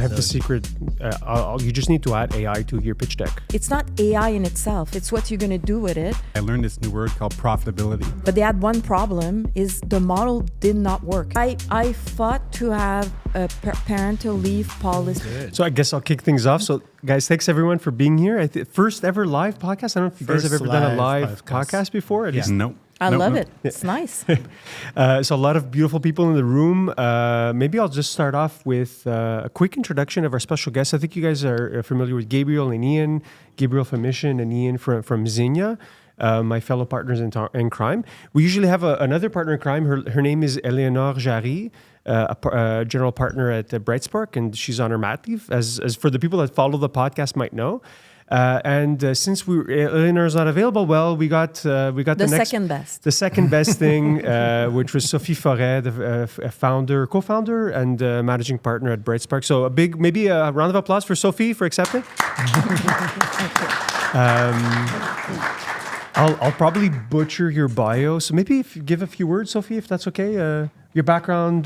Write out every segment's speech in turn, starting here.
have the secret. You just need to add AI to your pitch deck. It's not AI in itself. It's what you're going to do with it. I learned this new word called profitability. But they had one problem is the model did not work. I fought to have a parental leave policy. Good. So I guess I'll kick things off. So guys, thanks everyone for being here. First ever live podcast. I don't know if you guys have ever done a live podcast before. Nope. I love it. It's nice. So a lot of beautiful people in the room. Maybe I'll just start off with a quick introduction of our special guests. I think you guys are familiar with Gabriel and Ian. Gabriel from Mission and Ian from Xenia. My fellow partners in crime. We usually have another partner in crime. Her name is Eleanor Jarry, a general partner at Brightspark, and she's on her mat leave, as for the people that follow the podcast might know. Since Eleanor's not available, well, we got the second best. The second best thing, which was Sophie Forest, the co-founder, and managing partner at Brightspark. So maybe a round of applause for Sophie for accepting. I'll probably butcher your bio, so maybe if you give a few words, Sophie, if that's okay. Your background.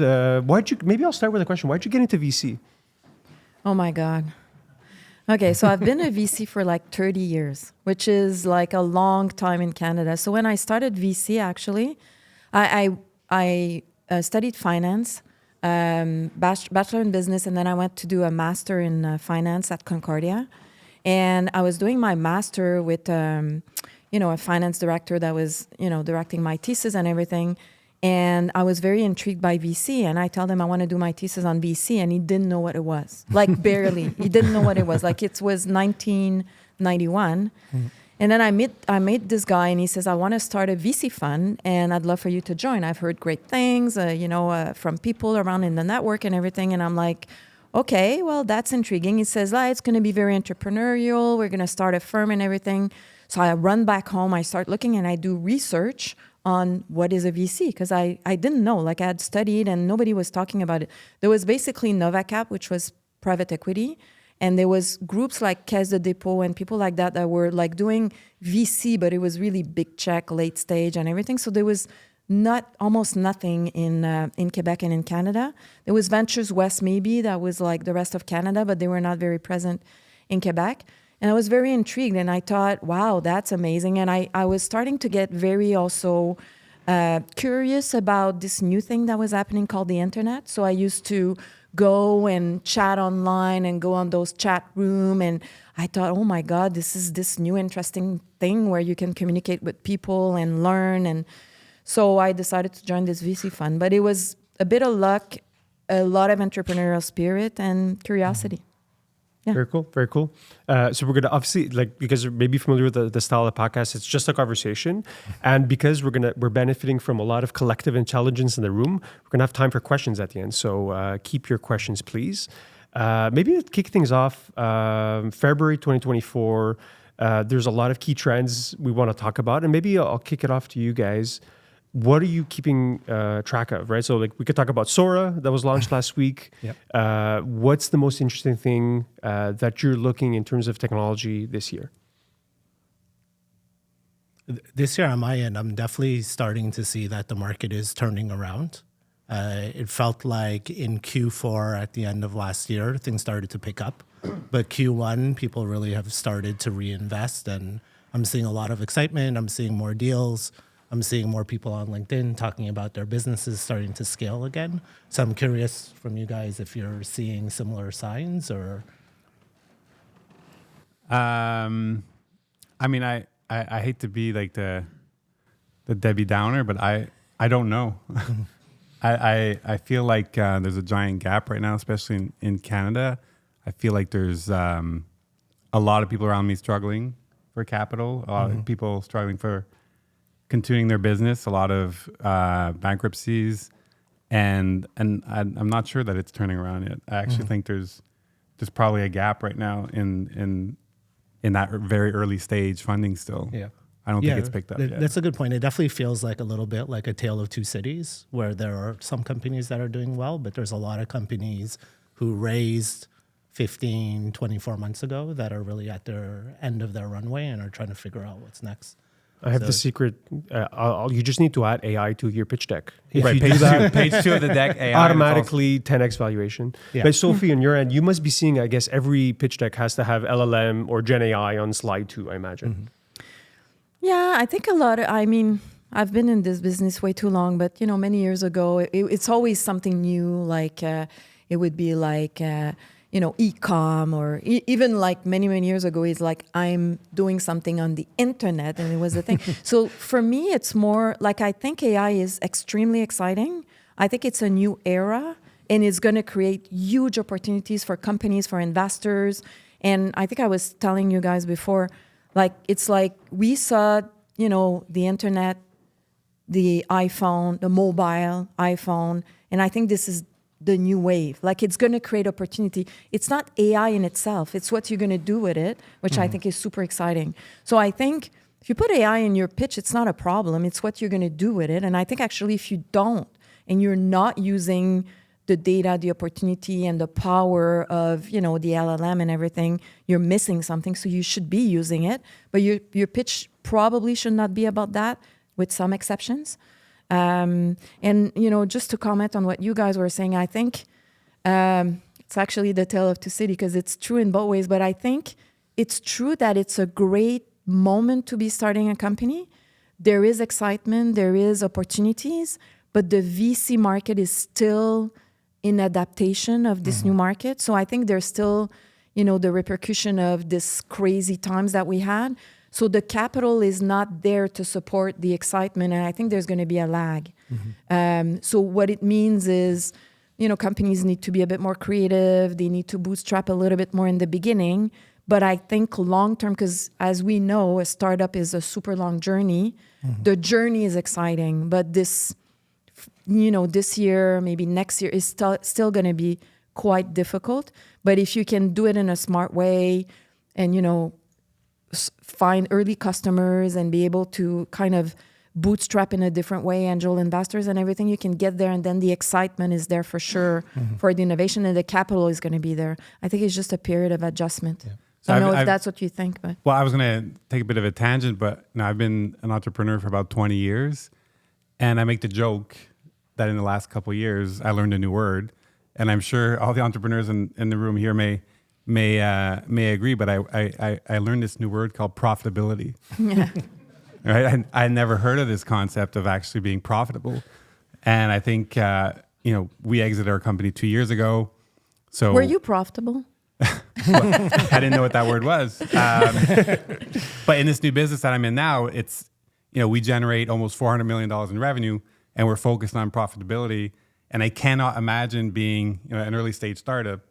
Maybe I'll start with a question. Why'd you get into VC? Oh my God. Okay, so I've been a VC for like 30 years, which is like a long time in Canada. So when I started VC, actually, I studied finance, bachelor in business, and then I went to do a master in finance at Concordia. And I was doing my master with, a finance director that was, directing my thesis and everything. And I was very intrigued by VC, and I told him I want to do my thesis on VC, and he didn't know what it was. Like barely. He didn't know what it was. Like it was 1991. And then I met this guy, and he says, I want to start a VC fund, and I'd love for you to join. I've heard great things, from people around in the network and everything. And I'm like, okay, well, that's intriguing. He says, it's going to be very entrepreneurial. We're going to start a firm and everything. So I run back home. I start looking, and I do research on what is a VC, because I didn't know. Like I had studied and nobody was talking about it. There was basically NovaCap, which was private equity, and there was groups like Caisse de Dépôt and people like that were like doing VC, but it was really big check, late stage and everything. So there was almost nothing in Quebec and in Canada. There was Ventures West maybe, that was like the rest of Canada, but they were not very present in Quebec. And I was very intrigued, and I thought, wow, that's amazing. And I was starting to get very also curious about this new thing that was happening called the internet. So I used to go and chat online and go on those chat room. And I thought, oh my God, this is this new interesting thing where you can communicate with people and learn. And so I decided to join this VC fund. But it was a bit of luck, a lot of entrepreneurial spirit and curiosity. Yeah. Very cool. Very cool. So we're going to obviously, because you're maybe familiar with the style of the podcast, it's just a conversation. And because we're benefiting from a lot of collective intelligence in the room, we're going to have time for questions at the end. So keep your questions, please. Maybe to kick things off, February 2024, there's a lot of key trends we want to talk about. And maybe I'll kick it off to you guys. What are you keeping track of, right? So we could talk about Sora that was launched last week. Yep. What's the most interesting thing that you're looking in terms of technology this year? This year on my end, I'm definitely starting to see that the market is turning around. It felt like in Q4 at the end of last year, things started to pick up. But Q1, people really have started to reinvest, and I'm seeing a lot of excitement. I'm seeing more deals. I'm seeing more people on LinkedIn talking about their businesses starting to scale again. So I'm curious from you guys if you're seeing similar signs or. I hate to be like the Debbie Downer, but I don't know. I feel like there's a giant gap right now, especially in Canada. I feel like there's a lot of people around me struggling for capital, a lot of people struggling for continuing their business, a lot of bankruptcies, and I'm not sure that it's turning around yet. I actually think there's probably a gap right now in that very early stage funding still. Yeah. I don't think it's picked up yet. That's a good point. It definitely feels like a little bit like a tale of two cities, where there are some companies that are doing well, but there's a lot of companies who raised 15, 24 months ago that are really at their end of their runway and are trying to figure out what's next. I have the secret. You just need to add AI to your pitch deck. Right, page two of the deck, AI. Automatically 10x valuation. Yeah. But Sophie, on your end, you must be seeing, I guess, every pitch deck has to have LLM or Gen AI on slide 2, I imagine. Yeah, I think I've been in this business way too long, but many years ago, it's always something new. Like it would be like e-com, or even like many years ago, it's like I'm doing something on the internet, and it was a thing. So for me, it's more like I think AI is extremely exciting. I think it's a new era, and it's going to create huge opportunities for companies, for investors. And I think I was telling you guys before, like it's like we saw, the internet, the iPhone, the mobile iPhone, and I think this is the new wave. Like it's going to create opportunity. It's not AI in itself. It's what you're going to do with it, which I think is super exciting. So I think if you put AI in your pitch, it's not a problem. It's what you're going to do with it. And I think actually if you don't, and you're not using the data, the opportunity, and the power of, the LLM and everything, you're missing something. So you should be using it. But your pitch probably should not be about that, with some exceptions. And, just to comment on what you guys were saying, I think it's actually the tale of two cities, because it's true in both ways. But I think it's true that it's a great moment to be starting a company. There is excitement, there is opportunities, but the VC market is still in adaptation of this new market. So I think there's still, the repercussion of this crazy times that we had. So the capital is not there to support the excitement, and I think there's going to be a lag. So what it means is, companies need to be a bit more creative. They need to bootstrap a little bit more in the beginning. But I think long-term, because as we know, a startup is a super long journey. The journey is exciting, but this year, maybe next year, is still going to be quite difficult. But if you can do it in a smart way and, find early customers and be able to kind of bootstrap in a different way, angel investors and everything, you can get there. And then the excitement is there for sure for the innovation, and the capital is going to be there. I think it's just a period of adjustment. Yeah. So I don't know if that's what you think. But well, I was going to take a bit of a tangent, but I've been an entrepreneur for about 20 years. And I make the joke that in the last couple of years, I learned a new word. And I'm sure all the entrepreneurs in the room here may agree, but I learned this new word called profitability. Yeah. Right? I never heard of this concept of actually being profitable. And I think, we exited our company 2 years ago. So were you profitable? I didn't know what that word was. But in this new business that I'm in now, it's, we generate almost $400 million in revenue, and we're focused on profitability. And I cannot imagine being an early stage startup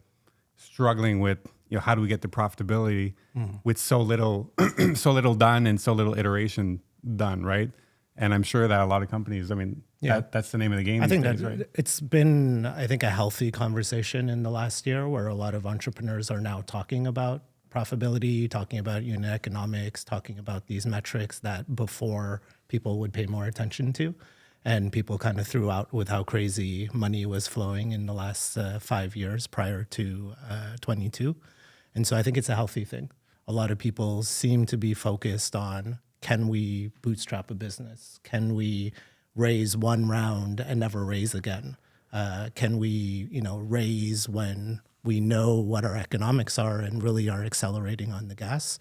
struggling with, how do we get to profitability with so little done and so little iteration done, right? And I'm sure that a lot of companies, that's the name of the game. I think days, that right? it's been, a healthy conversation in the last year, where a lot of entrepreneurs are now talking about profitability, talking about unit economics, talking about these metrics that before people would pay more attention to. And people kind of threw out with how crazy money was flowing in the last 5 years prior to 22. And so I think it's a healthy thing. A lot of people seem to be focused on, can we bootstrap a business? Can we raise one round and never raise again? Can we, raise when we know what our economics are and really are accelerating on the gas?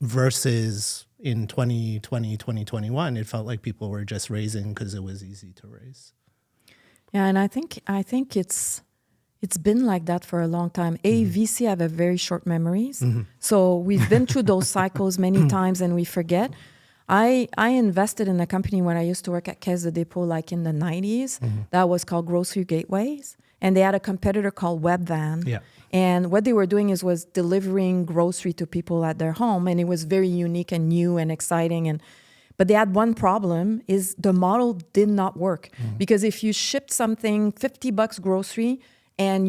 Versus in 2020, 2021, it felt like people were just raising because it was easy to raise. Yeah, and I think it's been like that for a long time. VC have a very short memories. So we've been through those cycles many times, and we forget. I invested in a company when I used to work at Caisse de Dépôt, like in the 90s. That was called Grocery Gateways. And they had a competitor called Webvan. Yeah. And what they were doing was delivering grocery to people at their home. And it was very unique and new and exciting. But they had one problem, is the model did not work. Because if you shipped something, $50 grocery, and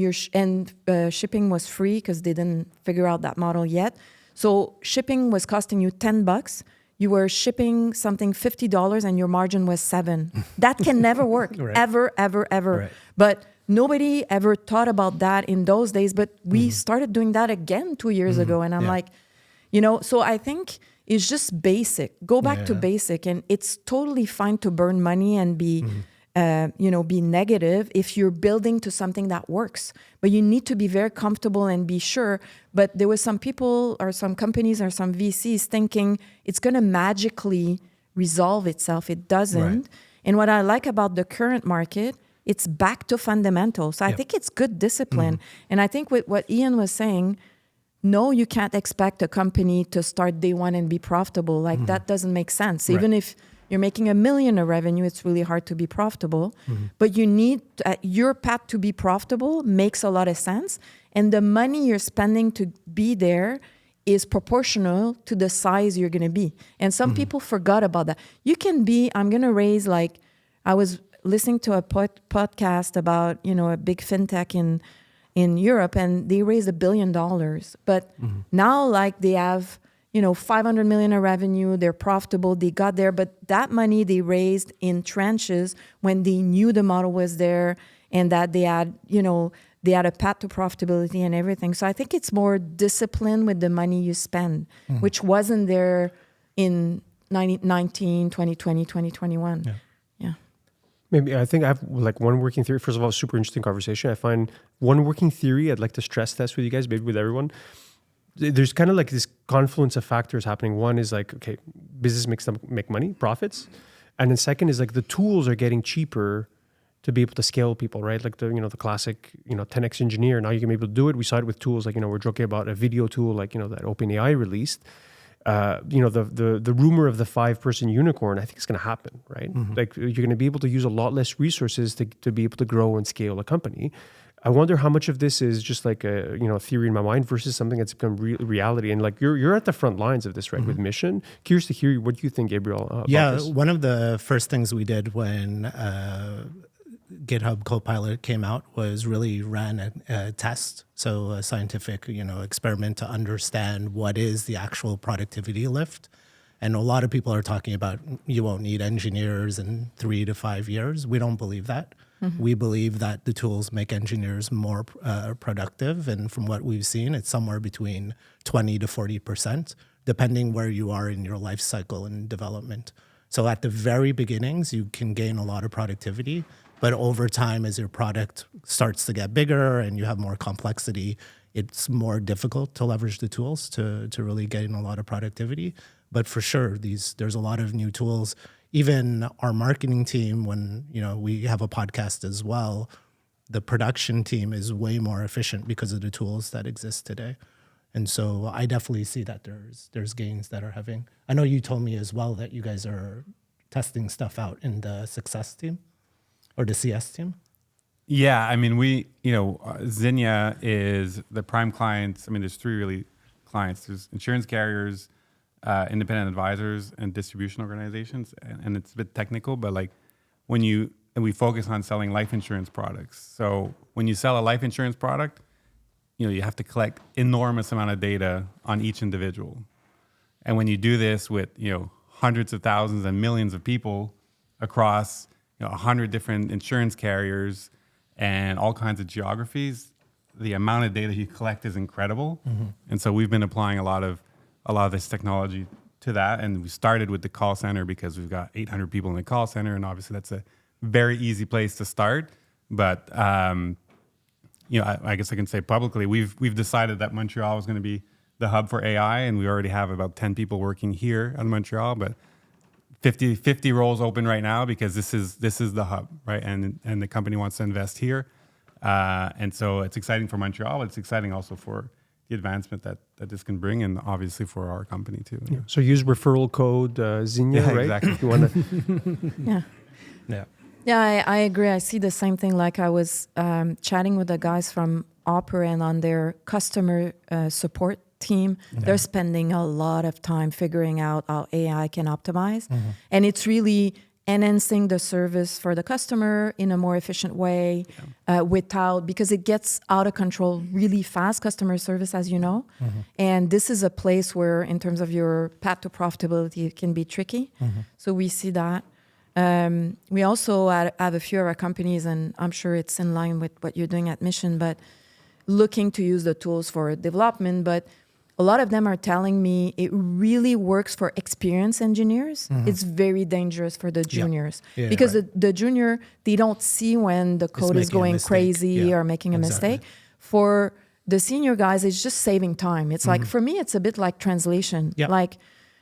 shipping was free because they didn't figure out that model yet. So shipping was costing you $10. You were shipping something $50 and your margin was $7. That can never work, Right. ever. Right. But nobody ever thought about that in those days. But we started doing that again 2 years ago. And I'm like, so I think is just basic. Go back to basic, and it's totally fine to burn money and be, be negative if you're building to something that works. But you need to be very comfortable and be sure. But there was some people or some companies or some VCs thinking it's going to magically resolve itself. It doesn't. Right. And what I like about the current market, it's back to fundamentals. So I think it's good discipline. And I think with what Ian was saying, no, you can't expect a company to start day one and be profitable. Like that doesn't make sense. Even if you're making $1 million in revenue, it's really hard to be profitable. But you need, your path to be profitable makes a lot of sense. And the money you're spending to be there is proportional to the size you're going to be. And some people forgot about that. You can be, I'm going to raise like, I was listening to a podcast about, a big fintech in Europe, and they raised $1 billion. But now like they have, 500 million in revenue, they're profitable, they got there, but that money they raised in tranches when they knew the model was there and that they had, they had a path to profitability and everything. So I think it's more discipline with the money you spend, which wasn't there in 2019, 2020, 2021. Yeah. Maybe I think I have like one working theory. First of all, super interesting conversation. I find one working theory I'd like to stress test with you guys, maybe with everyone. There's kind of like this confluence of factors happening. One is like, okay, business makes them make money, profits. And then second is like the tools are getting cheaper to be able to scale people, right? Like the classic, 10x engineer. Now you can be able to do it. We saw it with tools like, we're joking about a video tool like, that OpenAI released. The rumor of the 5-person unicorn, I think it's going to happen, right? Like you're going to be able to use a lot less resources to be able to grow and scale a company. I wonder how much of this is just like a theory in my mind versus something that's become reality. And like you're at the front lines of this, right? With Mission. Curious to hear what you think, Gabriel. About this. One of the first things we did when GitHub Copilot came out was really ran a test, so a scientific experiment to understand what is the actual productivity lift. And a lot of people are talking about you won't need engineers in 3 to 5 years. We don't believe that. We believe that the tools make engineers more productive. And from what we've seen, it's somewhere between 20 to 40%, depending where you are in your life cycle and development. So at the very beginnings, you can gain a lot of productivity. But over time, as your product starts to get bigger and you have more complexity, it's more difficult to leverage the tools to really gain a lot of productivity. But for sure, there's a lot of new tools. Even our marketing team, when we have a podcast as well, the production team is way more efficient because of the tools that exist today. And so I definitely see that there's gains that are having. I know you told me as well that you guys are testing stuff out in the success team or the CS team. Yeah, I mean, Zinnia is the prime clients. I mean, there's 3 really clients. There's insurance carriers, independent advisors, and distribution organizations. And it's a bit technical, but like we focus on selling life insurance products. So when you sell a life insurance product, you have to collect enormous amount of data on each individual. And when you do this with, hundreds of thousands and millions of people across 100 different insurance carriers and all kinds of geographies, the amount of data you collect is incredible. And so we've been applying a lot of this technology to that. And we started with the call center because we've got 800 people in the call center. And obviously that's a very easy place to start. But, I guess I can say publicly, we've decided that Montreal is going to be the hub for AI. And we already have about 10 people working here in Montreal, but 50 roles open right now because this is the hub, right? And the company wants to invest here. And so it's exciting for Montreal, but it's exciting also for the advancement that this can bring, and obviously for our company too. Yeah. So use referral code Zinnia, right? Exactly. If you want to. Yeah, I agree. I see the same thing. Like I was chatting with the guys from Opera and on their customer support team. They're spending a lot of time figuring out how AI can optimize. And it's really enhancing the service for the customer in a more efficient way because it gets out of control really fast, customer service, as you know. And this is a place where, in terms of your path to profitability, it can be tricky. So we see that. We also have a few of our companies, and I'm sure it's in line with what you're doing at Mission, but looking to use the tools for development. But a lot of them are telling me it really works for experienced engineers. It's very dangerous for the juniors because the junior, they don't see when the code is going crazy or making a mistake. For the senior guys, it's just saving time. It's like, for me, it's a bit like translation. Like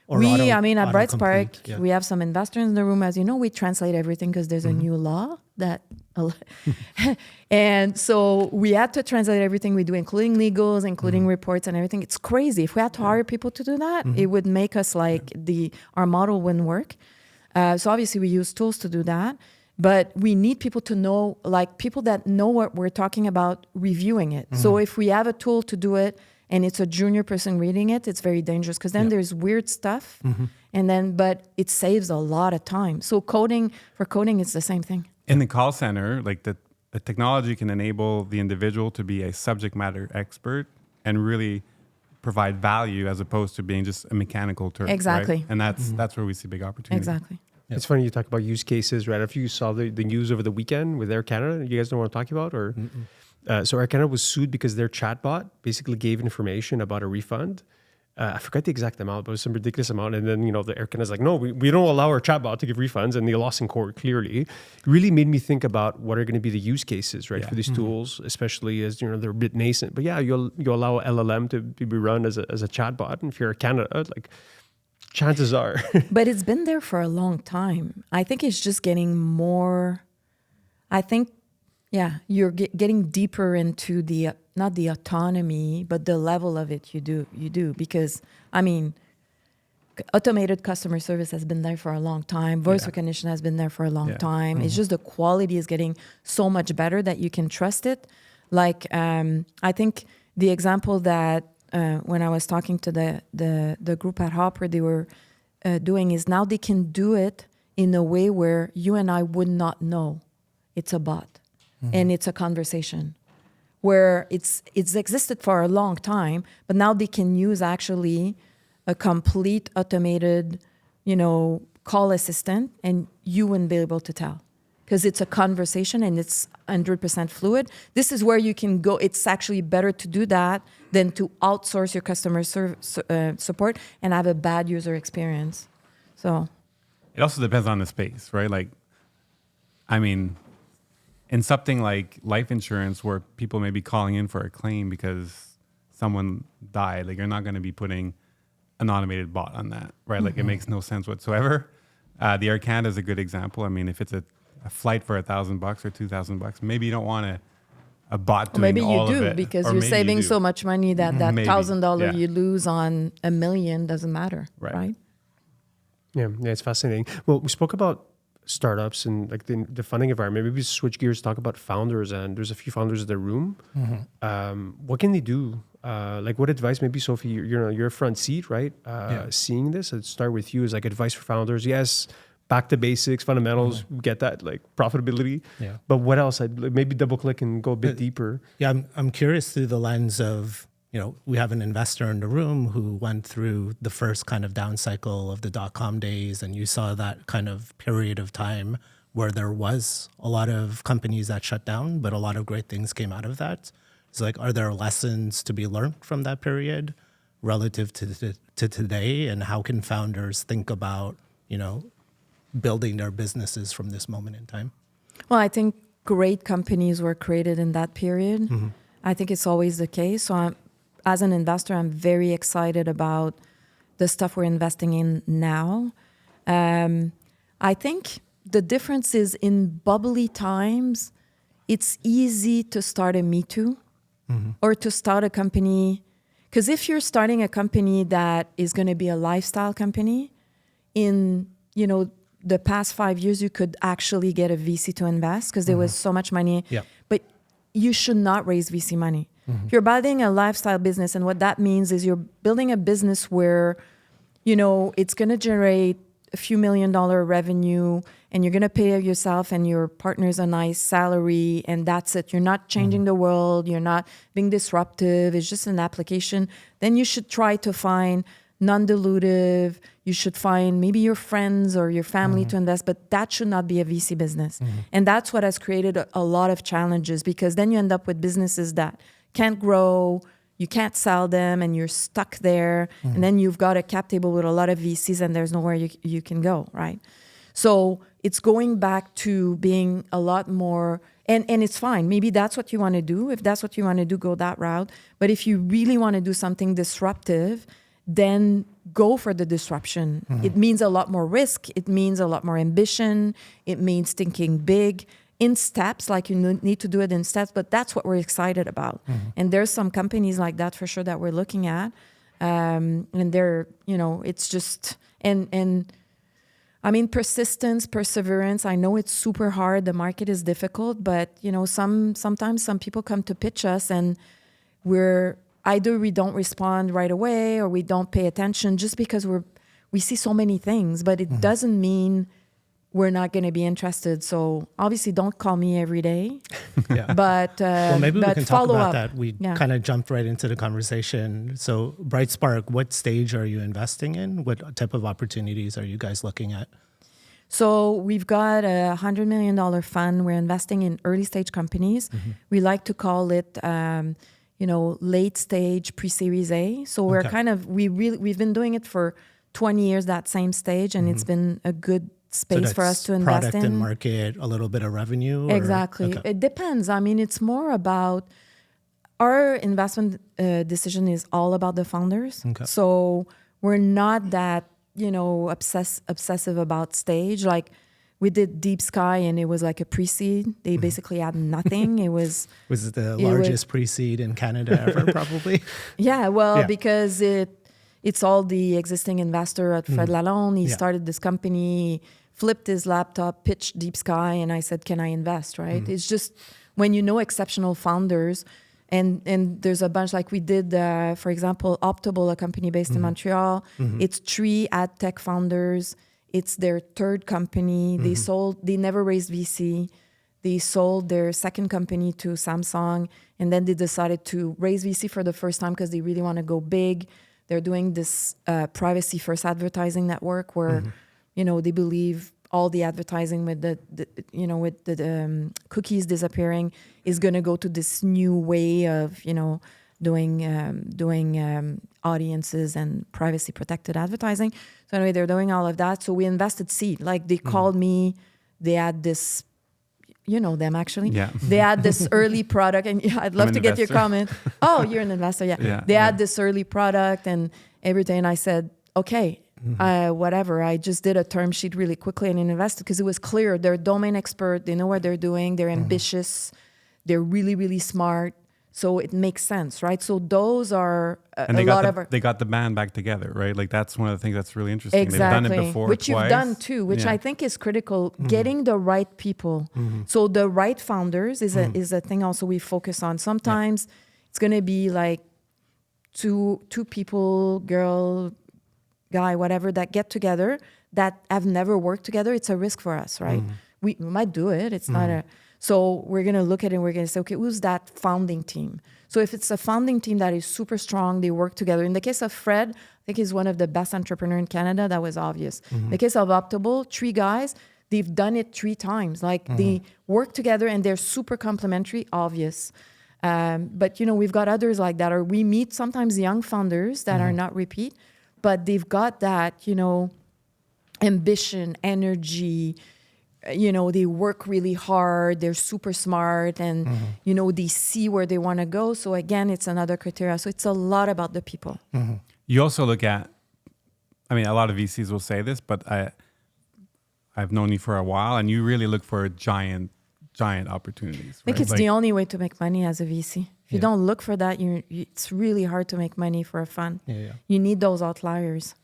Or at Brightspark, autocomplete, we have some investors in the room. As you know, we translate everything because there's a new law that, and so we had to translate everything we do, including legals, including reports and everything. It's crazy. If we had to hire people to do that, it would make us like our model wouldn't work. So obviously we use tools to do that, but we need people to know, like people that know what we're talking about, reviewing it. So if we have a tool to do it, and it's a junior person reading it, it's very dangerous because then there's weird stuff, but it saves a lot of time. So for coding, it's the same thing. In the call center, like the technology can enable the individual to be a subject matter expert and really provide value as opposed to being just a mechanical term. Exactly. Right? And that's where we see big opportunity. Exactly. It's funny you talk about use cases, right? If you saw the news over the weekend with Air Canada, you guys don't want to talk about, or so Air Canada was sued because their chatbot basically gave information about a refund. I forgot the exact amount, but it was some ridiculous amount. And then, the Air Canada's like, no, we don't allow our chatbot to give refunds. And they lost in court, clearly. It really made me think about what are going to be the use cases, right, for these tools, especially as, they're a bit nascent. But yeah, you allow LLM to be run as a chatbot. And if you're Air Canada, like, chances are. But it's been there for a long time. I think it's just getting more, you're getting deeper into the, not the autonomy, but the level of it you do. Because, automated customer service has been there for a long time. Voice recognition has been there for a long time. It's just the quality is getting so much better that you can trust it. Like, I think the example that when I was talking to the group at Hopper, they were doing is now they can do it in a way where you and I would not know it's a bot and it's a conversation, where it's existed for a long time, but now they can use actually a complete automated, call assistant, and you wouldn't be able to tell because it's a conversation and it's 100% fluid. This is where you can go. It's actually better to do that than to outsource your customer support and have a bad user experience. So it also depends on the space, right? Like, in something like life insurance where people may be calling in for a claim because someone died, like you're not going to be putting an automated bot on that, right? Like it makes no sense whatsoever. The Air Canada is a good example. If it's a flight for $1,000 or $2,000, maybe you don't want a bot doing all of it. Maybe you do because you're saving so much money that $1,000 you lose on $1 million doesn't matter, right? Yeah, it's fascinating. Well, we spoke about startups and like the funding environment. Maybe we switch gears, talk about founders, and there's a few founders in the room. What can they do? Like what advice? Maybe Sophie, you're a front seat, right? Seeing this, I'd start with you as like advice for founders. Yes, back to basics, fundamentals, get that, like profitability. Yeah. But what else? I'd maybe double click and go a bit deeper. Yeah, I'm curious through the lens of, we have an investor in the room who went through the first kind of down cycle of the .com days, and you saw that kind of period of time where there was a lot of companies that shut down, but a lot of great things came out of that. It's like, are there lessons to be learned from that period relative to today, and how can founders think about, building their businesses from this moment in time? Well, I think great companies were created in that period. I think it's always the case. So as an investor, I'm very excited about the stuff we're investing in now. I think the difference is in bubbly times, it's easy to start a Me Too or to start a company. Because if you're starting a company that is going to be a lifestyle company, in, the past 5 years, you could actually get a VC to invest because there was so much money. Yeah. But you should not raise VC money. If you're building a lifestyle business, and what that means is you're building a business where, it's going to generate a few $1 million revenue, and you're going to pay yourself and your partners a nice salary, and that's it. You're not changing the world. You're not being disruptive. It's just an application. Then you should try to find non-dilutive. You should find maybe your friends or your family to invest, but that should not be a VC business. And that's what has created a lot of challenges, because then you end up with businesses that can't grow, you can't sell them and you're stuck there. And then you've got a cap table with a lot of VCs and there's nowhere you can go, right? So it's going back to being a lot more, and it's fine. Maybe that's what you want to do. If that's what you want to do, go that route. But if you really want to do something disruptive, then go for the disruption. It means a lot more risk. It means a lot more ambition. It means thinking big in steps, like you need to do it in steps, but that's what we're excited about. And there's some companies like that for sure that we're looking at. And they're, it's just, and I mean, persistence, perseverance. I know it's super hard. The market is difficult, but sometimes some people come to pitch us and either we don't respond right away or we don't pay attention just because we see so many things, but it doesn't mean we're not going to be interested. So obviously don't call me every day, but maybe we can talk follow about up. that. We kind of jumped right into the conversation. So Brightspark, what stage are you investing in? What type of opportunities are you guys looking at? So we've got a $100 million fund. We're investing in early stage companies. We like to call it, late stage pre-series A. So we're we've been doing it for 20 years, that same stage, and it's been a good space for us to invest in. Product and market, a little bit of revenue? Exactly. Okay. It depends. I mean, it's more about our investment decision is all about the founders. Okay. So we're not that, obsessive about stage. Like we did Deep Sky and it was like a pre-seed. They basically had nothing. It was the largest pre-seed in Canada ever, probably? Yeah, because it's all the existing investor at Fred Lalonde. He started this company, flipped his laptop, pitched Deep Sky, and I said, can I invest, right? It's just when you know exceptional founders, and there's a bunch, like we did, for example, Optable, a company based in Montreal. It's 3 ad tech founders. It's their third company. They never raised VC. They sold their second company to Samsung, and then they decided to raise VC for the first time because they really want to go big. They're doing this privacy-first advertising network where, they believe all the advertising with the cookies disappearing is going to go to this new way of, doing audiences and privacy-protected advertising. So anyway, they're doing all of that. So we invested seed. Like they called me. They had this. You know them, actually. Yeah. They had this early product, and I'd love to get your comment. Oh, you're an investor, yeah. They had this early product and everything, and I said, okay, whatever. I just did a term sheet really quickly and invested because it was clear. They're a domain expert. They know what they're doing. They're ambitious. They're really, really smart. So it makes sense, right? So those are they got the band back together, right? Like that's one of the things that's really interesting. Exactly. They've done it before, which twice. You've done too, which I think is critical. Getting the right people. So the right founders is a thing also we focus on. Sometimes it's going to be like two people, girl, guy, whatever, that get together that have never worked together. It's a risk for us, right? We might do it. It's not a... So we're going to look at it and we're going to say, okay, who's that founding team? So if it's a founding team that is super strong, they work together. In the case of Fred, I think he's one of the best entrepreneurs in Canada. That was obvious. In the case of Optable, 3 guys, they've done it 3 times. Like they work together and they're super complementary, obvious. But, we've got others like that. Or we meet sometimes young founders that are not repeat, but they've got that, ambition, energy. They work really hard, they're super smart, and, they see where they want to go. So again, it's another criteria. So it's a lot about the people. You also look at, a lot of VCs will say this, but I've known you for a while, and you really look for giant opportunities. I think it's the only way to make money as a VC. If you don't look for that, it's really hard to make money for a fund. You need those outliers.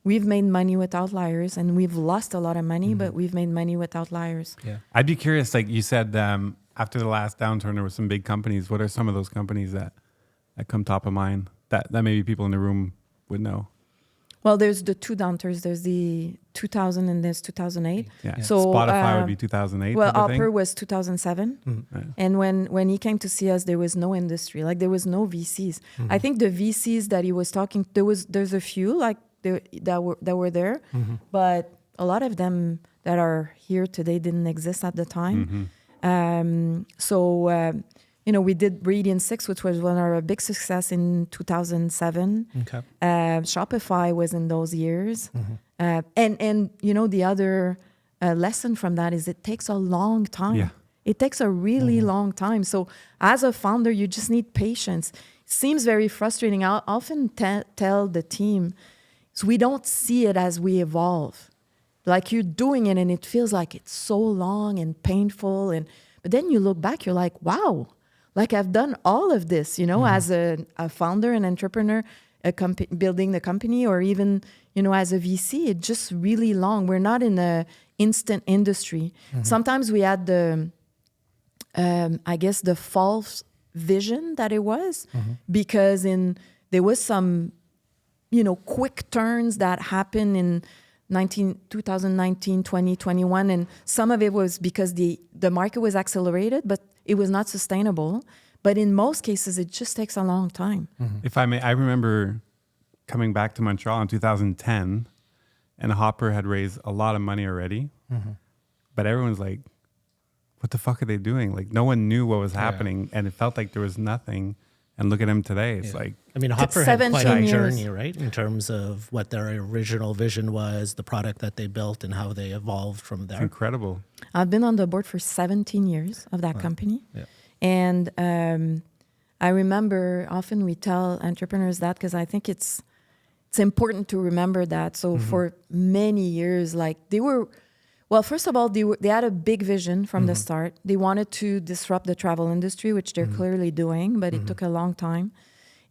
We've made money with outliers, and we've lost a lot of money, but we've made money with outliers. I'd be curious, like you said, after the last downturn, there were some big companies. What are some of those companies that come top of mind that maybe people in the room would know? Well, there's the 2 downturns. There's the 2000 and there's 2008. So Spotify would be 2008. Well, Opera was 2007. And when he came to see us, there was no industry. Like there was no VCs. I think the VCs that he was talking, there's a few like that were there, but a lot of them that are here today didn't exist at the time. we did Radiant 6, which was one of our big success in 2007. Okay. Shopify was in those years. And the other lesson from that is it takes a long time. Yeah. It takes a really long time. So as a founder, you just need patience. It seems very frustrating. I'll often tell the team, so we don't see it as we evolve. Like you're doing it and it feels like it's so long and painful. But then you look back, you're like, wow, like I've done all of this, as a founder and entrepreneur, building the company, or even, as a VC, it's just really long. We're not in an instant industry. Sometimes we had the false vision that it was, because there was some, quick turns that happened in 2019, 2021, and some of it was because the market was accelerated, but it was not sustainable. But in most cases, it just takes a long time. If I may, I remember coming back to Montreal in 2010, and Hopper had raised a lot of money already, but everyone's like, what the fuck are they doing? Like, no one knew what was happening, and it felt like there was nothing. And look at him today. It's like... I mean, Hopper had quite a 17 journey, years. right? In terms of what their original vision was, the product that they built, and how they evolved from there. incredible. I've been on the board for 17 years of that company. Yeah. And I remember often we tell entrepreneurs that, because I think it's important to remember that. So for many years, like they were... Well, first of all, they had a big vision from the start. They wanted to disrupt the travel industry, which they're clearly doing, but it took a long time.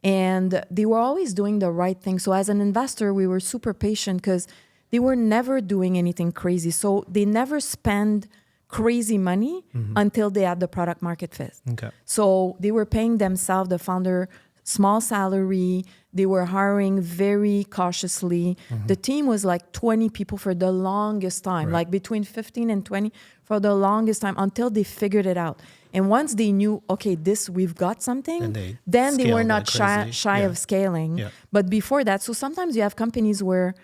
And they were always doing the right thing. So as an investor, we were super patient because they were never doing anything crazy. So they never spend crazy money until they had the product market fit. Okay. So they were paying themselves, the founder, small salary. They were hiring very cautiously. The team was like 20 people for the longest time, like between 15 and 20 for the longest time, until they figured it out. And once they knew, okay, we've got something, then they were not shy of scaling. Yeah. But before that, so sometimes you have companies where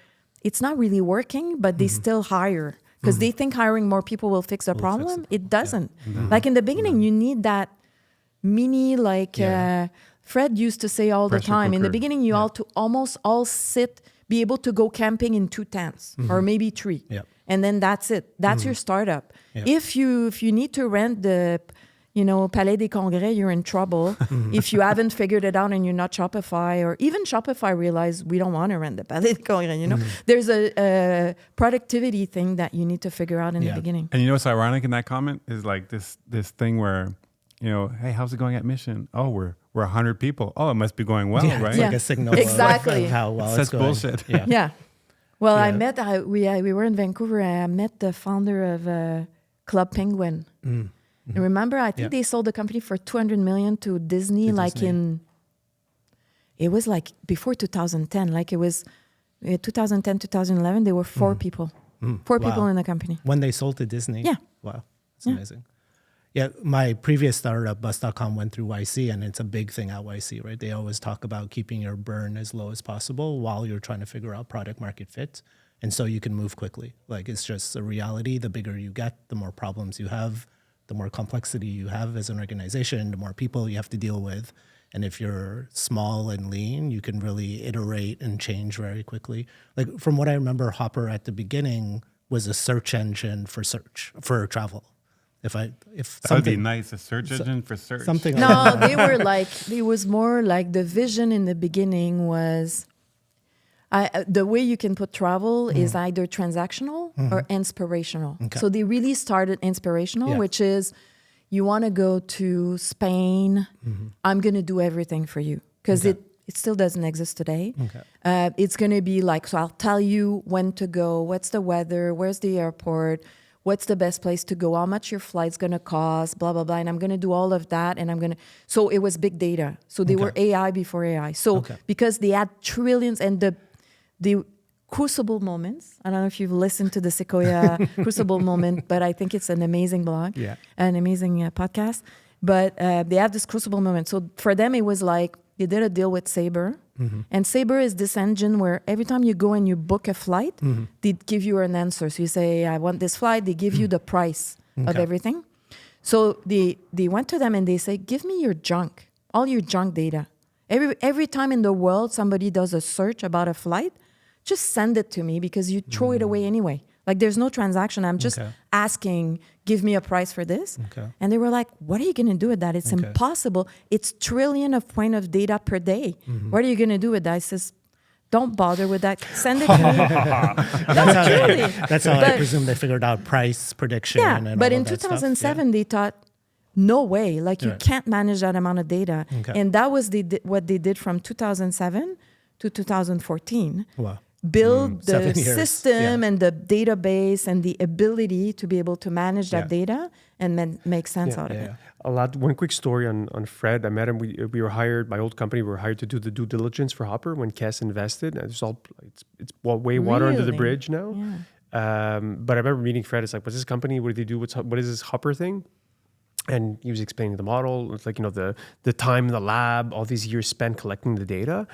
it's not really working, but they still hire because they think hiring more people will fix the problem. It doesn't. Like in the beginning, you need that mini, Fred used to say all the Pressure time, in the cooker. beginning, you almost all be able to go camping in 2 tents or maybe 3. Yep. And then that's it. That's your startup. Yep. If you need to rent the, Palais des Congrès, you're in trouble. If you haven't figured it out and you're not Shopify, or even Shopify realize we don't want to rent the Palais des Congrès, There's a productivity thing that you need to figure out in the beginning. And what's ironic in that comment is like this thing where, hey, how's it going at Mission? Oh, we're 100 people. Oh, it must be going well, right? It's like a signal Exactly. of how well it's Such going. bullshit. Yeah. Yeah. Well, Yeah. we were in Vancouver. I met the founder of Club Penguin. And remember, I think they sold the company for $200 million to Disney, it was like before 2010. Like it was 2010, 2011. There were 4 people. 4 people in the company. When they sold to Disney? Yeah. Wow. That's amazing. Yeah, my previous startup, Bus.com, went through YC, and it's a big thing at YC, right? They always talk about keeping your burn as low as possible while you're trying to figure out product market fit. And so you can move quickly. Like, it's just a reality. The bigger you get, the more problems you have, the more complexity you have as an organization, the more people you have to deal with. And if you're small and lean, you can really iterate and change very quickly. Like, from what I remember, Hopper at the beginning was a search engine for travel. That would be nice, a search engine for search. Something No, like that. they were it was more like the vision in the beginning was, the way you can put travel is either transactional or inspirational. Okay. So they really started inspirational, Yeah. which is, you want to go to Spain, I'm going to do everything for you. Because it still doesn't exist today. Okay. It's going to be so I'll tell you when to go, what's the weather, where's the airport, what's the best place to go, how much your flight's going to cost, blah, blah, blah. And I'm going to do all of that. And so it was big data. So they were AI before AI. So because they had trillions, and the crucible moments, I don't know if you've listened to the Sequoia crucible moment, but I think it's an amazing blog, an amazing podcast. But they have this crucible moment. So for them, it was like, they did a deal with Sabre. And Sabre is this engine where every time you go and you book a flight, they give you an answer. So you say, I want this flight. They give you the price of everything. So they went to them and they say, give me your junk, all your junk data. Every time in the world somebody does a search about a flight, just send it to me because you throw it away anyway. Like there's no transaction. I'm just asking, give me a price for this. Okay. And they were like, what are you going to do with that? It's impossible. It's trillion of point of data per day. What are you going to do with that? I says, don't bother with that. Send it to me. That's how I presume they figured out price prediction. Yeah, and but all in of that 2007, they thought, no way. Like you can't manage that amount of data. And that was what they did from 2007 to 2014. Wow. Build the 7 years. system and the database and the ability to be able to manage that data and then make sense out of it. One quick story on Fred. I met him. We were hired, my old company, we were hired to do the due diligence for Hopper when Kess invested. And it's way water under the Really? bridge now. Yeah. But I remember meeting Fred. It's like, what's this company? What do they do? What is this Hopper thing? And he was explaining the model. It's like, the time in the lab, all these years spent collecting the data.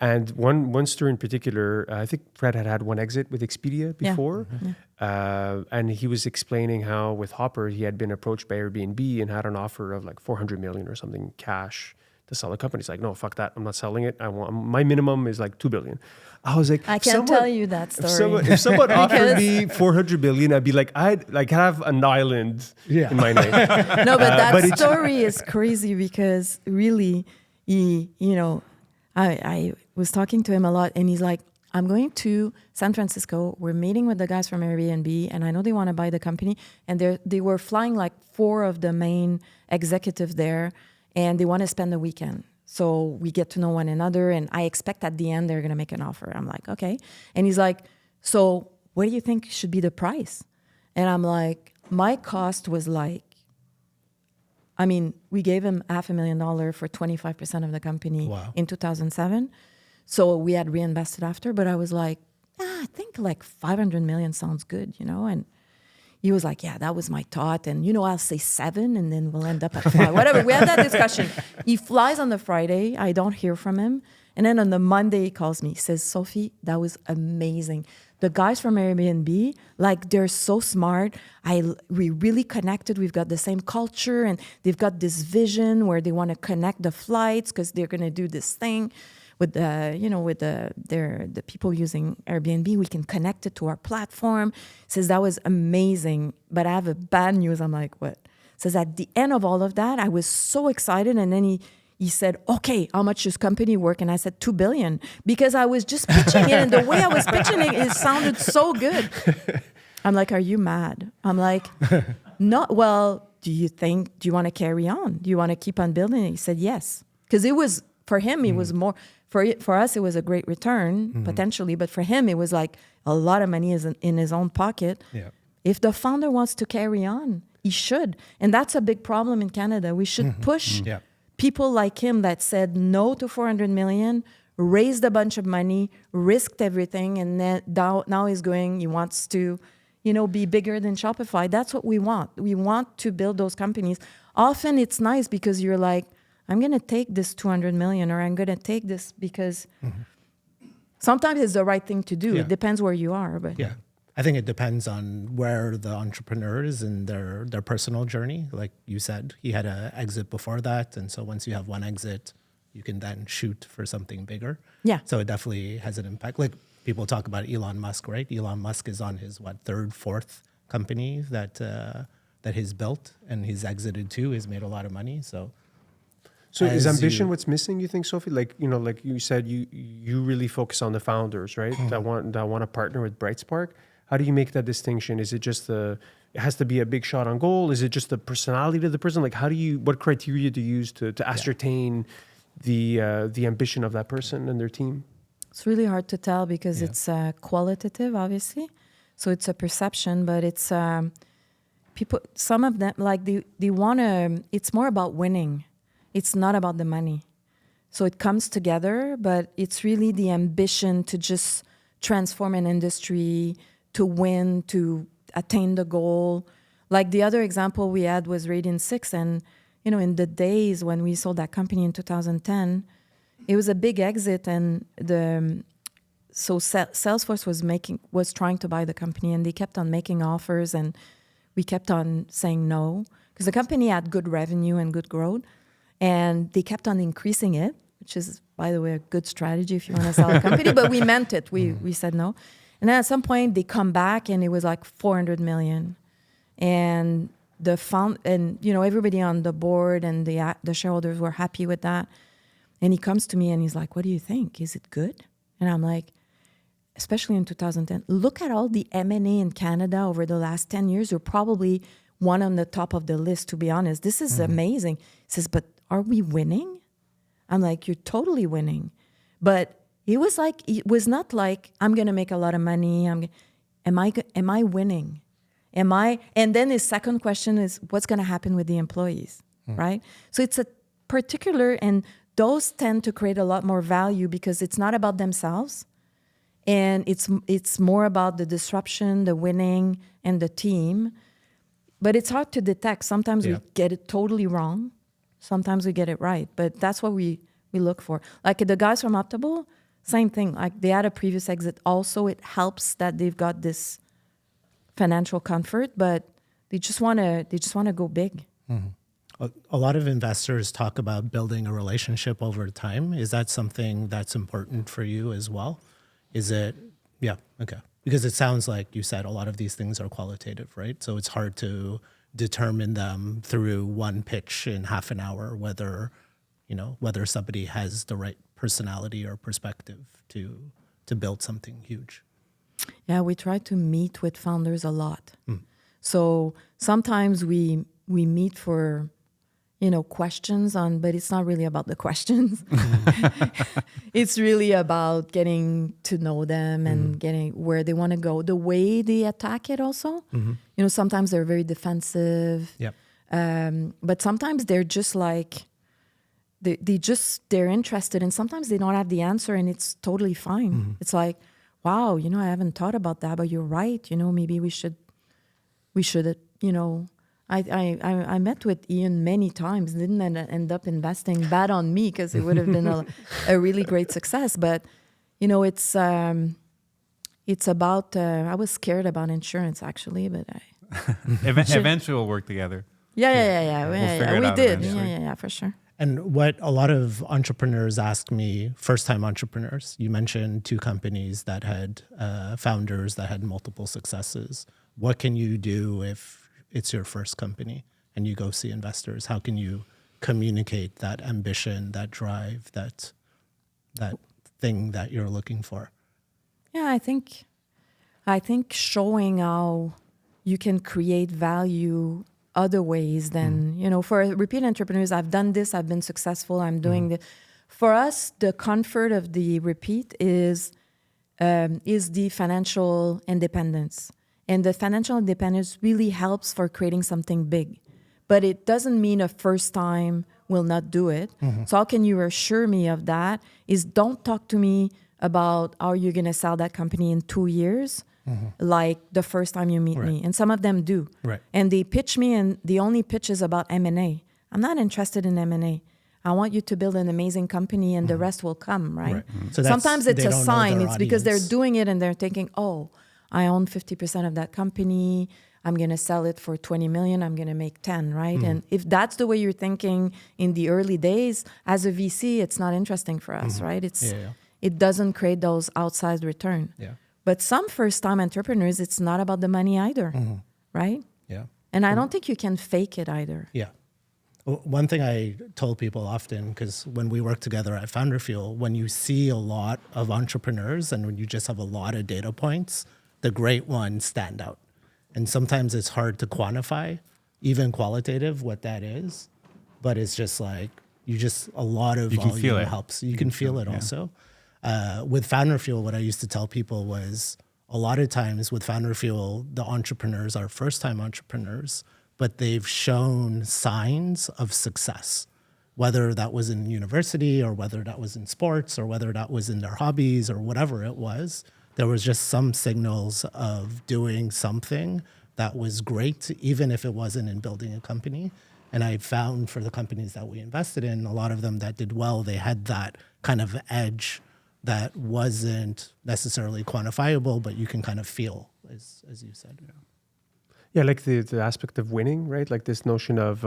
And one story in particular, I think Fred had one exit with Expedia before. And he was explaining how with Hopper, he had been approached by Airbnb and had an offer of like 400 million or something cash to sell the company. He's like, no, fuck that. I'm not selling it. My minimum is like 2 billion. I was like, I can't tell you that story. If someone offered me 400 billion, I'd be like, I'd like have an island in my name. No, but that story is crazy because really, I was talking to him a lot and he's like, I'm going to San Francisco. We're meeting with the guys from Airbnb and I know they want to buy the company. And they were flying like 4 of the main executives there and they want to spend the weekend. So we get to know one another and I expect at the end they're going to make an offer. I'm like, okay. And he's like, so what do you think should be the price? And I'm like, my cost was like, we gave him $500,000 for 25% of the company in 2007. So we had reinvested after, but I was like, I think like 500 million sounds good, And he was like, yeah, that was my thought. And, I'll say 7 and then we'll end up at 5. Whatever. We had that discussion. He flies on the Friday. I don't hear from him. And then on the Monday, he calls me. He says, Sophie, that was amazing. The guys from Airbnb, like, they're so smart. We really connected. We've got the same culture and they've got this vision where they want to connect the flights because they're going to do this thing with the people using Airbnb. We can connect it to our platform. Says that was amazing, but I have a bad news. I'm like, what? Says at the end of all of that, I was so excited, and then he said, okay, how much is company work? And I said 2 billion because I was just pitching it, and the way I was pitching it sounded so good. I'm like, are you mad? I'm like, no. Well, do you want to carry on? Do you want to keep on building it? He said yes, because it was for him. It was more. For us, it was a great return, potentially. But for him, it was like a lot of money is in his own pocket. Yeah. If the founder wants to carry on, he should. And that's a big problem in Canada. We should push people like him that said no to 400 million, raised a bunch of money, risked everything, and then now he wants to, be bigger than Shopify. That's what we want. We want to build those companies. Often it's nice because you're like, I'm going to take this 200 million or I'm going to take this because sometimes it's the right thing to do. Yeah. It depends where you are. But yeah, I think it depends on where the entrepreneur is in their personal journey. Like you said, he had an exit before that. And so once you have one exit, you can then shoot for something bigger. Yeah. So it definitely has an impact. Like people talk about Elon Musk, right? Elon Musk is on his, 3rd, 4th company that he's built and he's exited too. He's made a lot of money. So is ambition what's missing, you think, Sophie? Like, like you said, you really focus on the founders, right? That want to partner with Brightspark. How do you make that distinction? Is it just it has to be a big shot on goal? Is it just the personality of the person? Like, what criteria do you use to ascertain the ambition of that person and their team? It's really hard to tell because it's qualitative, obviously. So it's a perception, but it's people. Some of them, like they want to. It's more about winning. It's not about the money. So it comes together, but it's really the ambition to just transform an industry, to win, to attain the goal. Like the other example we had was Radiant 6. And, in the days when we sold that company in 2010, it was a big exit. And Salesforce was trying to buy the company, and they kept on making offers, and we kept on saying no. because the company had good revenue and good growth, and they kept on increasing it, which is, by the way, a good strategy if you want to sell a company. But we meant it. We said no. And then at some point they come back and it was like 400 million. And everybody on the board and the shareholders were happy with that. And he comes to me and he's like, "What do you think? Is it good?" And I'm like, especially in 2010, look at all the M&A in Canada over the last 10 years. You're probably one on the top of the list, to be honest. This is amazing. He says, "But are we winning?" I'm like, "You're totally winning." But it was not like, I'm going to make a lot of money. Am I winning? And then his second question is, what's going to happen with the employees, right? So it's a particular, and those tend to create a lot more value because it's not about themselves. And it's more about the disruption, the winning, and the team. But it's hard to detect. Sometimes we get it totally wrong. Sometimes we get it right. But that's what we look for. Like the guys from Optable, same thing. Like they had a previous exit. Also, it helps that they've got this financial comfort, but they just want to go big. Mm-hmm. A lot of investors talk about building a relationship over time. Is that something that's important for you as well? Is it? Yeah. Okay. Because it sounds like you said a lot of these things are qualitative, right? So it's hard to determine them through one pitch in half an hour, whether somebody has the right personality or perspective to build something huge. Yeah, we try to meet with founders a lot. So sometimes we meet for, questions but it's not really about the questions. It's really about getting to know them and getting where they want to go. The way they attack it also, sometimes they're very defensive. Yep. But sometimes they're just like, they're interested, and sometimes they don't have the answer, and it's totally fine. It's like, wow, I haven't thought about that, but you're right. Maybe we should, I met with Ian many times, didn't end up investing bad on me because it would have been a really great success. But, it's about, I was scared about insurance actually, but Eventually we'll work together. Yeah. We'll figure it We out did. eventually. Yeah, for sure. And what a lot of entrepreneurs ask me, first-time entrepreneurs, you mentioned 2 companies that had founders that had multiple successes. What can you do if it's your first company and you go see investors? How can you communicate that ambition, that drive, that thing that you're looking for? Yeah, I think showing how you can create value other ways than, for repeat entrepreneurs, I've done this, I've been successful, I'm doing this. For us, the comfort of the repeat is the financial independence. And the financial independence really helps for creating something big. But it doesn't mean a first time will not do it. So how can you assure me of that is don't talk to me about how you're going to sell that company in 2 years. Like the first time you meet me. And some of them do. Right. And they pitch me, and the only pitch is about M&A. I'm not interested in M&A. I want you to build an amazing company and the rest will come, right? So sometimes it's they a don't know sign. their It's because they're audience. doing it and they're thinking, oh, I own 50% of that company. I'm going to sell it for 20 million. I'm going to make 10, right? And if that's the way you're thinking in the early days, as a VC, it's not interesting for us, right? It doesn't create those outsized return. Yeah. But some first-time entrepreneurs, it's not about the money either, right? Yeah. And I don't think you can fake it either. Yeah. One thing I told people often, because when we work together at Founder Fuel, when you see a lot of entrepreneurs and when you just have a lot of data points, the great ones stand out. And sometimes it's hard to quantify, even qualitative, what that is. But it's just like, a lot of You can feel volume it. helps. You can feel it also. With Founder Fuel, what I used to tell people was a lot of times with Founder Fuel, the entrepreneurs are first-time entrepreneurs, but they've shown signs of success, whether that was in university or whether that was in sports or whether that was in their hobbies or whatever it was. There was just some signals of doing something that was great, even if it wasn't in building a company. And I found for the companies that we invested in, a lot of them that did well, they had that kind of edge that wasn't necessarily quantifiable, but you can kind of feel, as you said. Yeah, like the aspect of winning, right? Like this notion of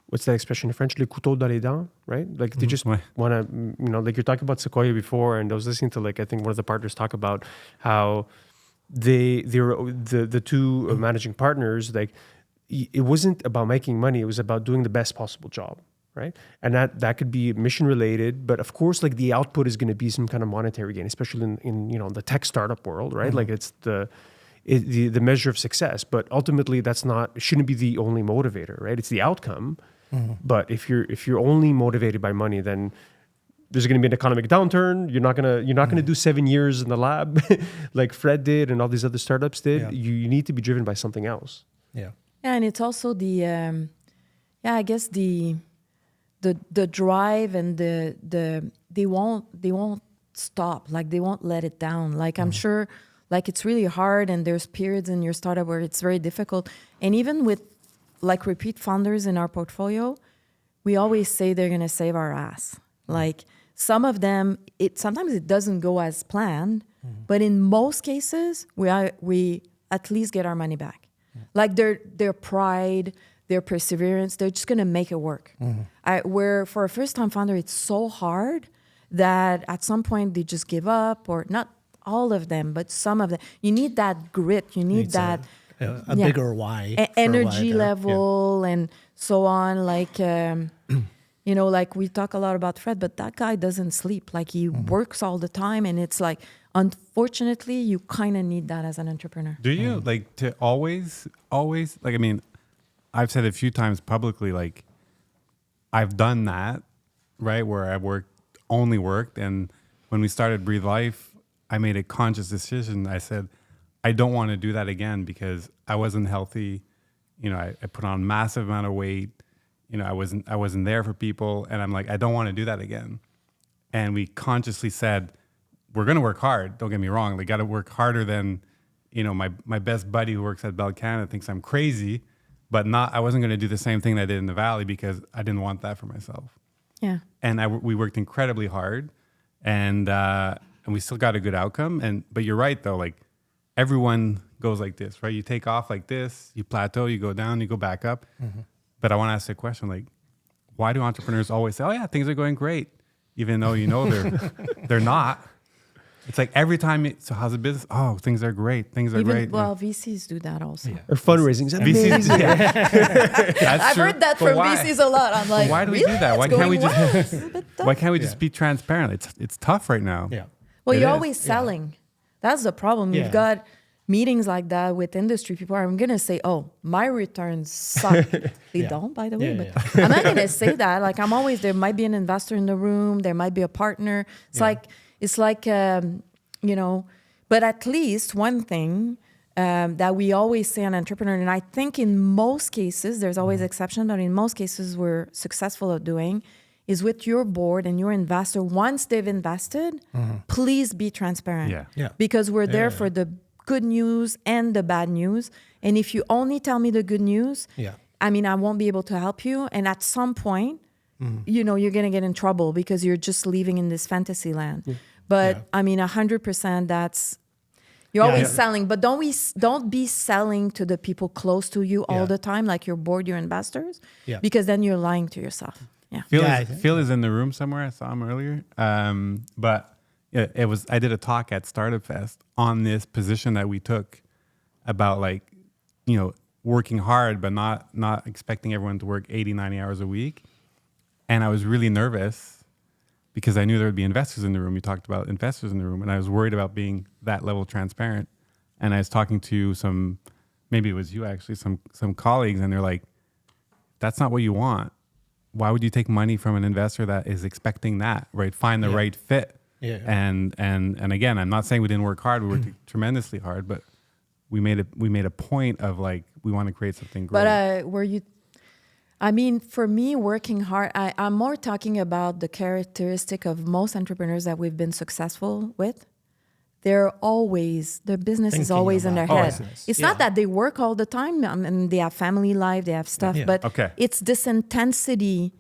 what's that expression in French? Le couteau dans les dents, right? Like they just Ouais. want to, like you're talking about Sequoia before, and I was listening to I think one of the partners talk about how the two managing partners, like it wasn't about making money, it was about doing the best possible job, right? And that could be mission related, but of course, like the output is going to be some kind of monetary gain, especially in the tech startup world, right? Like it's the measure of success, but ultimately it shouldn't be the only motivator, right? It's the outcome. But if you're only motivated by money, then there's going to be an economic downturn. You're not gonna do 7 years in the lab like Fred did and all these other startups did. Yeah. You need to be driven by something else. Yeah. Yeah, and it's also I guess the drive and they won't stop. Like they won't let it down. Like I'm sure, like it's really hard, and there's periods in your startup where it's very difficult. And even with like repeat founders in our portfolio, we always say they're gonna save our ass. Like some of them, sometimes it doesn't go as planned, but in most cases, we at least get our money back. Like their pride, their perseverance, they're just gonna make it work. Where for a first-time founder, it's so hard that at some point they just give up, or not all of them, but some of them. You need that grit. You need that a bigger why. Energy level and so on. Like, like we talk a lot about Fred, but that guy doesn't sleep. Like he works all the time. And it's like, unfortunately, you kind of need that as an entrepreneur. Do you like to always like, I mean, I've said a few times publicly, like I've done that, right? Where I only worked. And when we started Breathe Life, I made a conscious decision. I said, I don't want to do that again because I wasn't healthy. I put on a massive amount of weight. I wasn't there for people. And I'm like, I don't want to do that again. And we consciously said, we're going to work hard. Don't get me wrong. They got to work harder than, my best buddy who works at Bell Canada thinks I'm crazy, but I wasn't going to do the same thing that I did in the Valley because I didn't want that for myself. Yeah. And we worked incredibly hard, and we still got a good outcome. But you're right though, like everyone goes like this, right? You take off like this, you plateau, you go down, you go back up. But I want to ask a question, like, why do entrepreneurs always say, "Oh yeah, things are going great," even though they're not? It's like every time. So how's the business? Oh, things are great. Things are great. Well, VCs do that also. Or fundraising is amazing. VCs, That's I've true. heard that But from why? VCs a lot. I'm like, Why do we really? do that? Why It's can't we going just? well. It's a bit tough. Why can't we just be transparent? It's tough right now. Yeah. Well, It you're is. always selling. That's the problem. Yeah. You've got meetings like that with industry people. I'm going to say, oh, my returns suck. They don't, by the way. Yeah, But I'm not going to say that. Like, I'm always, there might be an investor in the room. There might be a partner. It's like, but at least one thing that we always say on entrepreneur, and I think in most cases, there's always exception, but in most cases we're successful at doing, is with your board and your investor. Once they've invested, please be transparent. Yeah. Yeah. Because we're there for the good news and the bad news. And if you only tell me the good news, I mean, I won't be able to help you. And at some point, you're going to get in trouble because you're just living in this fantasy land. But I mean, 100%, you're always selling, but don't be selling to the people close to you all the time, like your board, your investors, because then you're lying to yourself. Yeah. Phil is in the room somewhere. I saw him earlier. But I did a talk at Startup Fest on this position that we took about working hard, but not expecting everyone to work 80, 90 hours a week. And I was really nervous because I knew there would be investors in the room. You talked about investors in the room, and I was worried about being that level transparent. And I was talking to maybe it was you actually, some colleagues, and they're like, that's not what you want. Why would you take money from an investor that is expecting that, right? Find the right fit. Yeah. And again, I'm not saying we didn't work hard. We worked tremendously hard, but we made a point of we want to create something great. But for me, working hard, I'm more talking about the characteristic of most entrepreneurs that we've been successful with. Their business is Thinking always in their about head. business. It's not that they work all the time and they have family life, they have stuff, but it's this intensity.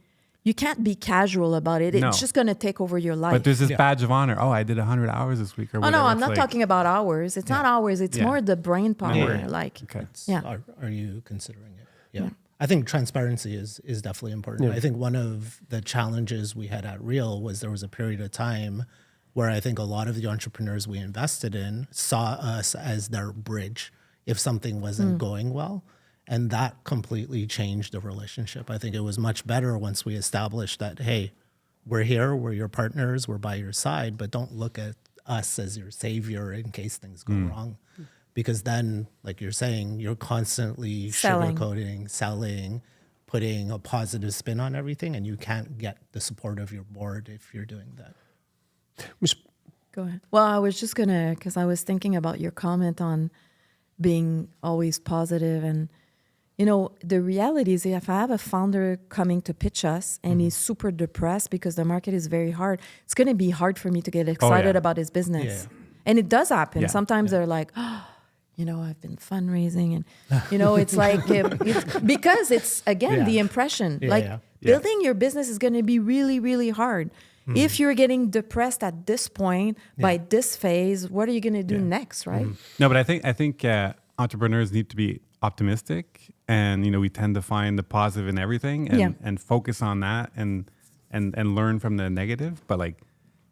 you can't be casual about it. No. It's just going to take over your life. But there's this badge of honor. Oh, I did 100 hours this week or Oh whatever. no, I'm It's not like, talking about hours. It's not hours. It's Yeah. more the brain power. Yeah. Like, Okay. yeah. Are you considering it? Yeah. I think transparency is definitely important. I think one of the challenges we had at Real was there was a period of time where I think a lot of the entrepreneurs we invested in saw us as their bridge if something wasn't going well. And that completely changed the relationship. I think it was much better once we established that, hey, we're here, we're your partners, we're by your side, but don't look at us as your savior in case things go wrong. Because then, like you're saying, you're constantly Selling. sugarcoating, selling, putting a positive spin on everything, and you can't get the support of your board if you're doing that. Go ahead. Well, I was just going to, because I was thinking about your comment on being always positive. And, you know, the reality is if I have a founder coming to pitch us and he's super depressed because the market is very hard, it's going to be hard for me to get excited about his business. Yeah. And it does happen. Yeah. Sometimes they're like, oh, you know, I've been fundraising. And, you know, it's like, it's, because it's, again, the impression. Building your business is going to be really, really hard. If you're getting depressed at this point, by this phase, what are you going to do next, right? No, but I think entrepreneurs need to be optimistic, and you know we tend to find the positive in everything, and focus on that, and learn from the negative. But like,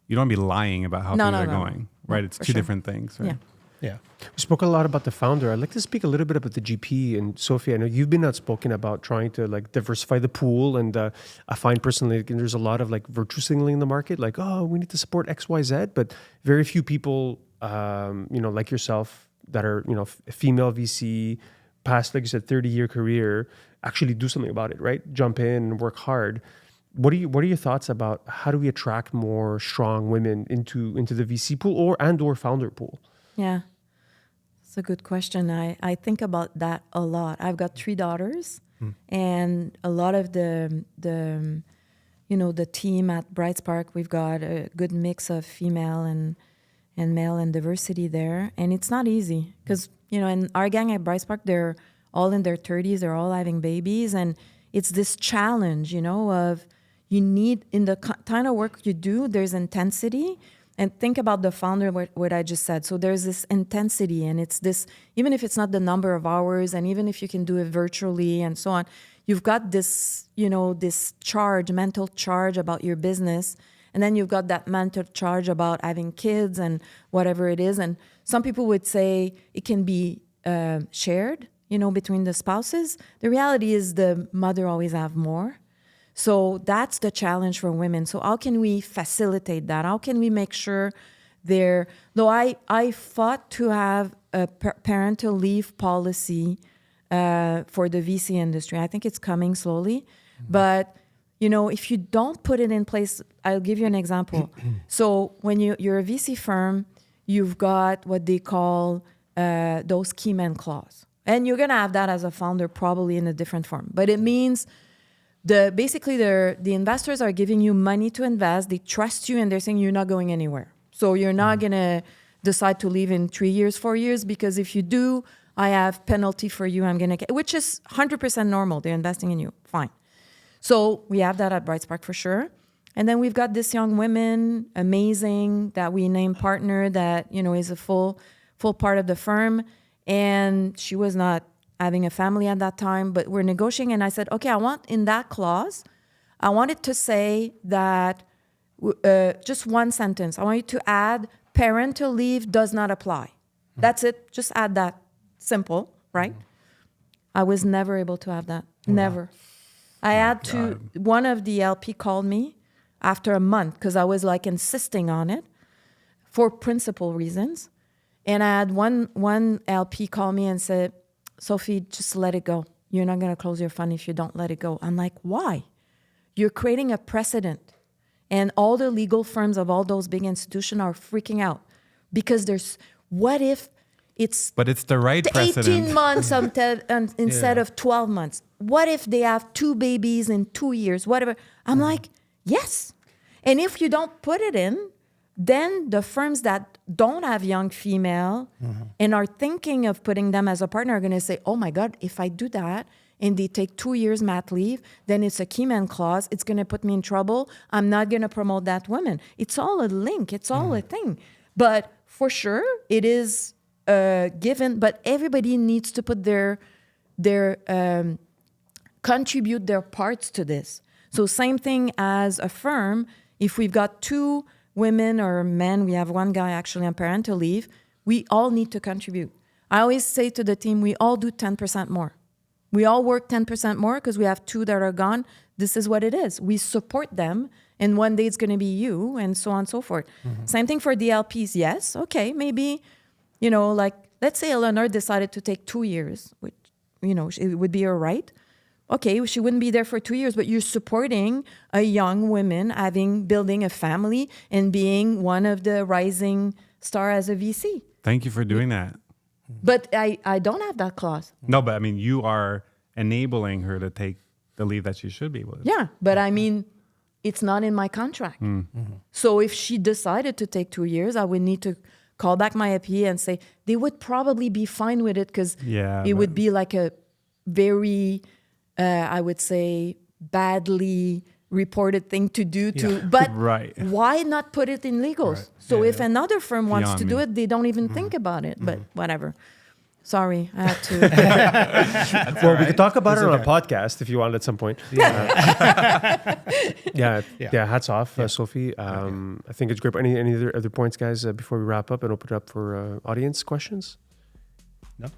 you don't be lying about how things are going, right? It's two different things, right? Yeah. We spoke a lot about the founder. I'd like to speak a little bit about the GP. And Sophie, I know you've been outspoken about trying to like diversify the pool. And I find personally there's a lot of like virtue signaling in the market, like, oh, we need to support X, Y, Z. But very few people, you know, like yourself that are, you know, female VC, past, like you said, 30-year career, actually do something about it, right? Jump in and work hard. What are your thoughts about how do we attract more strong women into the VC pool or founder pool? Yeah, it's a good question. I think about that a lot. I've got 3 daughters, and a lot of the you know, the team at Brightspark, we've got a good mix of female and male and diversity there, and it's not easy because, you know, in our gang at Brightspark, they're all in their 30s, they're all having babies, and it's this challenge, you know, of you need in the kind of work you do, there's intensity. And think about the founder, what I just said. So there's this intensity, and it's this, even if it's not the number of hours, and even if you can do it virtually and so on, you've got this, you know, this charge, mental charge about your business. And then you've got that mental charge about having kids and whatever it is. And some people would say it can be shared, you know, between the spouses. The reality is the mother always have more. So that's the challenge for women. So how can we facilitate that? How can we make sure though I fought to have a parental leave policy for the VC industry. I think it's coming slowly. But, you know, if you don't put it in place, I'll give you an example. So when you're a VC firm, you've got what they call those key man clause. And you're going to have that as a founder probably in a different form. But it means the investors are giving you money to invest. They trust you, and they're saying you're not going anywhere. So you're not going to decide to leave in 3 years, 4 years, because if you do, I have penalty for you. I'm going to get, which is 100% normal. They're investing in you. Fine. So we have that at Brightspark for sure. And then we've got this young woman, amazing, that we named partner that, you know, is a full part of the firm. And she was not having a family at that time, but we're negotiating. And I said, okay, I want in that clause, I want it to say that just one sentence. I want you to add parental leave does not apply. That's it. Just add that. Simple, right? I was never able to have that. Never. I had to, one of the LP called me after a month because I was like insisting on it for principal reasons. And I had one LP call me and said, Sophie, just let it go. You're not going to close your fund if you don't let it go. I'm like, why? You're creating a precedent. And all the legal firms of all those big institutions are freaking out because what if But it's the right precedent. 18 months instead of 12 months? What if they have 2 babies in 2 years, whatever? I'm like, yes. And if you don't put it in, then the firms that don't have young female and are thinking of putting them as a partner are going to say, oh my God, if I do that and they take 2 years mat leave, then it's a key man clause. It's going to put me in trouble. I'm not going to promote that woman. It's all a link. It's all a thing. But for sure, it is given. But everybody needs to put contribute their parts to this. So same thing as a firm. If we've got 2 women or men, we have 1 guy actually on parental leave, we all need to contribute. I always say to the team, we all do 10% more. We all work 10% more because we have 2 that are gone. This is what it is. We support them, and one day it's going to be you, and so on and so forth. Same thing for DLPs. Yes, okay, maybe, like, let's say Eleanor decided to take 2 years, which, it would be her right. Okay, she wouldn't be there for 2 years, but you're supporting a young woman building a family and being one of the rising star as a VC. Thank you for doing that. But I don't have that clause. No, but I mean, you are enabling her to take the leave that she should be able to. Yeah, but I mean, it's not in my contract. So if she decided to take 2 years, I would need to call back my AP and say they would probably be fine with it because it would be like a very, I would say, badly reported thing to do but why not put it in legals? So if another firm wants to do it, they don't even think about it, but whatever. Sorry, I had to. Well, we could talk about it on a podcast if you want at some point. Yeah, hats off, Sophie. I think it's great. Any other points, guys, before we wrap up and open it up for audience questions? No.